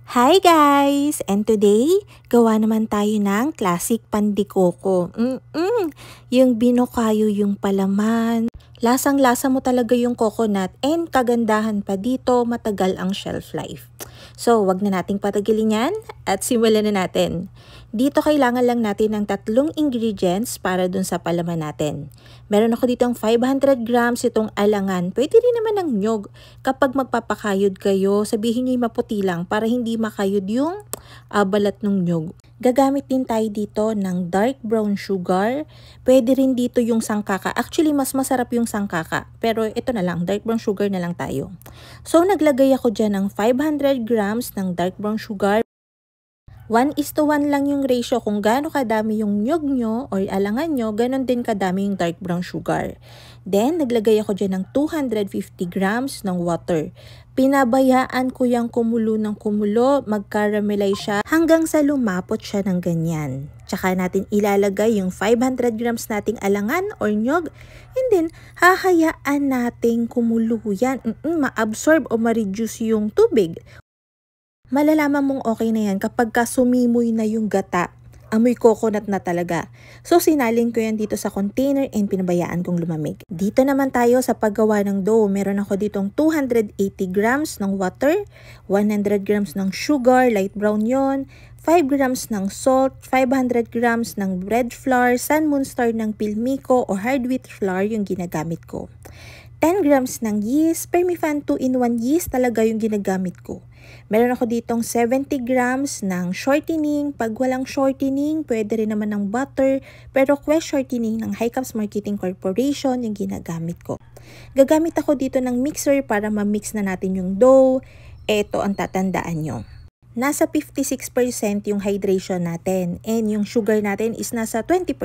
Hi guys! And today, gawa naman tayo ng classic pandikoko. Yung binokayo yung palaman. Lasang-lasa mo talaga yung coconut and kagandahan pa dito, matagal ang shelf life. So, wag na nating patagilin yan at simulan na natin. Dito kailangan lang natin ng 3 ingredients para dun sa palaman natin. Meron ako ditong 500 grams itong alangan. Pwede rin naman ng nyog. Kapag magpapakayod kayo, sabihin nyo maputi lang para hindi makayod yung balat ng nyog. Gagamit din tayo dito ng dark brown sugar. Pwede rin dito yung sangkaka. Actually, mas masarap yung sangkaka. Pero ito na lang, dark brown sugar na lang tayo. So, naglagay ako dyan ng 500 grams ng dark brown sugar. 1:1 lang yung ratio kung gaano kadami yung nyog nyo or alangan nyo, ganon din kadami yung dark brown sugar. Then, naglagay ako dyan ng 250 grams ng water. Pinabayaan ko yung kumulo ng kumulo, mag-caramelize siya hanggang sa lumapot siya ng ganyan. Tsaka natin ilalagay yung 500 grams nating alangan or nyog. And then, hahayaan nating kumulo yan. Ma-absorb o ma-reduce yung tubig. Malalaman mong okay na yan kapag sumimoy na yung gata, amoy coconut na talaga. So, sinalin ko yan dito sa container and pinabayaan kong lumamig. Dito naman tayo sa paggawa ng dough. Meron ako ditong 280 grams ng water, 100 grams ng sugar, light brown yon, 5 grams ng salt, 500 grams ng bread flour, sun moon star ng pilmiko o hard wheat flour yung ginagamit ko. 10 grams ng yeast, Permifan 2-in-1 yeast talaga yung ginagamit ko. Meron ako ditong 70 grams ng shortening. Pag walang shortening, pwede rin naman ng butter. Pero Quest shortening ng High Caps Marketing Corporation yung ginagamit ko. Gagamit ako dito ng mixer para ma-mix na natin yung dough. Ito ang tatandaan nyo. Nasa 56% yung hydration natin and yung sugar natin is nasa 20%.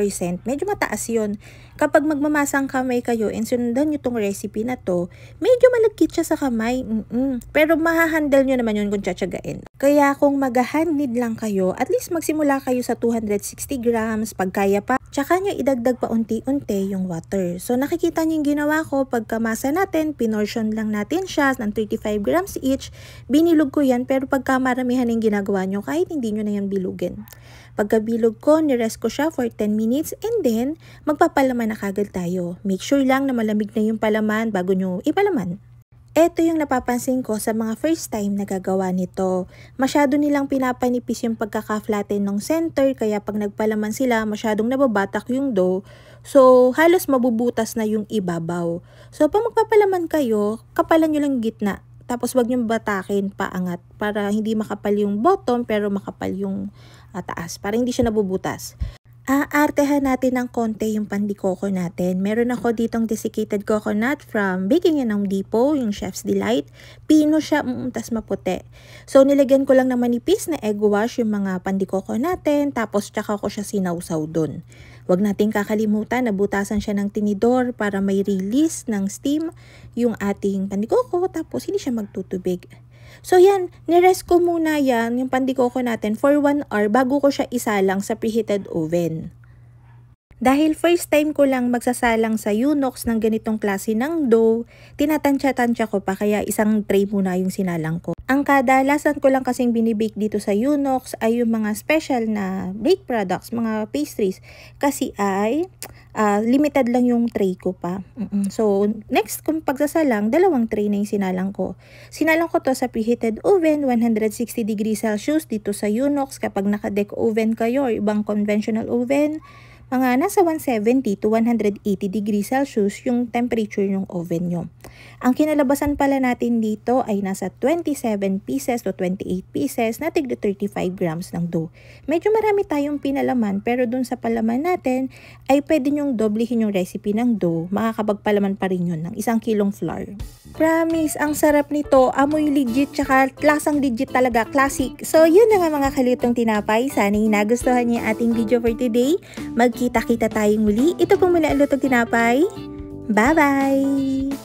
Medyo mataas yun. Kapag magmamasang kamay kayo and sundan nyo tong recipe na to, medyo malagkit siya sa kamay. Pero mahahandle nyo naman yun kung tsatsagain. Kaya kung mag-handmade lang kayo, at least magsimula kayo sa 260 grams, pag kaya pa. Tsaka nyo idagdag pa unti-unti yung water. So nakikita nyo yung ginawa ko, pagkamasa natin, pinortion lang natin siya ng 35 grams each. Binilog ko yan, pero pagka maramihan yung ginagawa nyo, kahit hindi nyo na yan bilugin. Pagkabilog ko, nirest ko siya for 10 minutes and then magpapalaman na kagad tayo. Make sure lang na malamig na yung palaman bago nyo ipalaman. Ito yung napapansin ko sa mga first time na gagawa nito. Masyado nilang pinapanipis yung pagkaka-flatten ng center, kaya pag nagpalaman sila, masyadong nababatak yung dough. So, halos mabubutas na yung ibabaw. So, pag magpapalaman kayo, kapalan nyo lang gitna. Tapos, wag nyo batakin paangat para hindi makapal yung bottom, pero makapal yung taas. Para hindi siya nabubutas. Aartehan natin ng konti yung pandikoko natin. Meron ako ditong desiccated coconut from Baking and Home Depot, yung Chef's Delight. Pino siya, tas maputi. So, nilagyan ko lang ng manipis na egg wash yung mga pandikoko natin, tapos tsaka ko siya sinawsaw dun. Huwag nating kakalimutan na butasan siya ng tinidor para may release ng steam yung ating pandikoko, tapos hindi siya magtutubig. So yan, nirest ko muna yan, yung pandikoko natin for 1 hour bago ko siya isalang sa preheated oven. Dahil first time ko lang magsasalang sa Unox ng ganitong klase ng dough, tinatansya-tansya ko pa kaya isang tray muna yung sinalang ko. Ang kadalasan ko lang kasing binibake dito sa Unox ay yung mga special na bake products, mga pastries. Kasi ay limited lang yung tray ko pa. So, next kung pagsasalang, 2 tray na yung sinalang ko. Sinalang ko to sa preheated oven, 160 degrees Celsius dito sa Unox. Kapag naka-deck oven kayo or ibang conventional oven, mga nasa 170 to 180 degrees Celsius yung temperature ng oven nyo. Ang kinalabasan pala natin dito ay nasa 27 pieces to 28 pieces na tigda 35 grams ng dough. Medyo marami tayong pinalaman pero dun sa palaman natin ay pwede nyong doblehin yung recipe ng dough. Makakapagpalaman pa rin yun ng 1 kilong flour. Promise, ang sarap nito. Amoy legit tsaka lasang legit talaga. Classic. So yun na nga mga kalutong tinapay. Sana nagustuhan niyo yung ating video for today. Magkita-kita tayong muli. Ito pong muli ang lutong tinapay. Bye-bye!